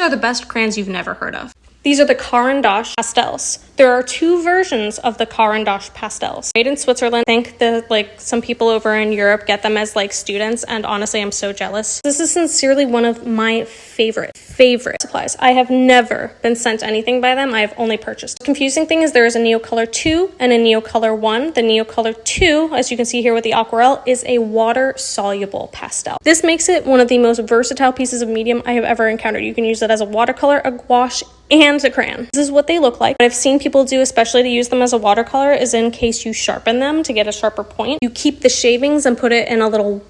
are the best crayons you've never heard of. These are the Caran pastels. There are two versions of the Caran pastels. Made in Switzerland. I think that some people over in Europe get them as students, and honestly I'm so jealous. This is sincerely one of my favorite supplies. I have never been sent anything by them. I have only purchased. The confusing thing is there is a Neocolor 2 and a Neocolor 1. The Neocolor 2, as you can see here with the aquarelle, is a water-soluble pastel. This makes it one of the most versatile pieces of medium I have ever encountered. You can use it as a watercolor, a gouache, and a crayon. This is what they look like. What I've seen people do, especially to use them as a watercolor, is in case you sharpen them to get a sharper point, you keep the shavings and put it in a little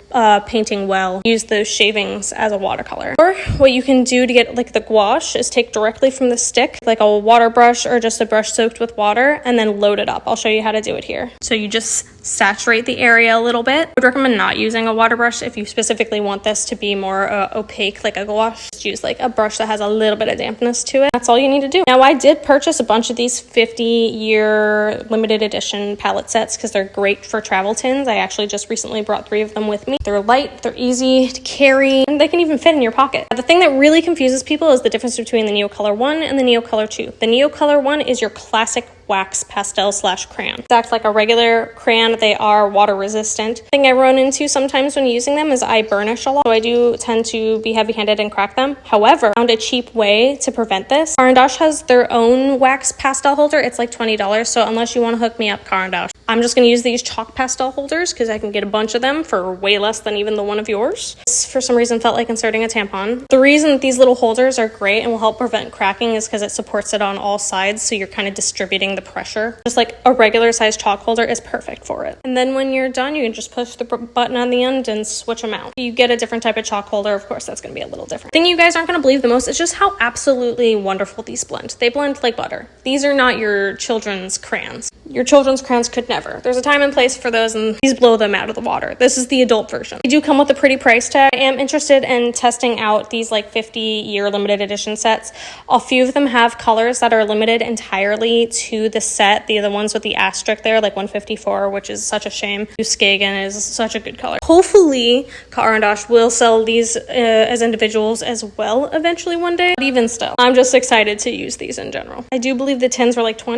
painting well. Use those shavings as a watercolor. Or what you can do to get the gouache is take directly from the stick, like a water brush or just a brush soaked with water, and then load it up. I'll show you how to do it here. So you just saturate the area a little bit. I would recommend not using a water brush if you specifically want this to be more opaque like a gouache. Just use a brush that has a little bit of dampness to it. That's all you need to do. Now I did purchase a bunch of these 50-year limited edition palette sets because they're great for travel tins. I actually just recently brought 3 of them with me. They're light, they're easy to carry, and they can even fit in your pocket. The thing that really confuses people is the difference between the Neocolor 1 and the Neocolor 2. The Neocolor 1 is your classic wax pastel / crayon. They act like a regular crayon. They are water resistant. The thing I run into sometimes when using them is I burnish a lot, so I do tend to be heavy-handed and crack them. However, I found a cheap way to prevent this. Caran has their own wax pastel holder. It's like $20, so unless you want to hook me up, Caran, I'm just going to use these chalk pastel holders because I can get a bunch of them for way less than even the one of yours. This, for some reason, felt like inserting a tampon. The reason that these little holders are great and will help prevent cracking is because it supports it on all sides, so you're kind of distributing the pressure. Just like a regular size chalk holder is perfect for it. And then when you're done, you can just push the button on the end and switch them out. You get a different type of chalk holder, of course, that's going to be a little different. The thing you guys aren't going to believe the most is just how absolutely wonderful these blend. They blend like butter. These are not your children's crayons. Your children's crayons could never. There's a time and place for those, and please blow them out of the water. This is the adult version. They do come with a pretty price tag. I am interested in testing out these 50-year limited edition sets. A few of them have colors that are limited entirely to the set. The ones with the asterisk there, like 154, which is such a shame. Skagen is such a good color. Hopefully, Caran will sell these as individuals as well eventually one day. But even still, I'm just excited to use these in general. I do believe the tins were like $20.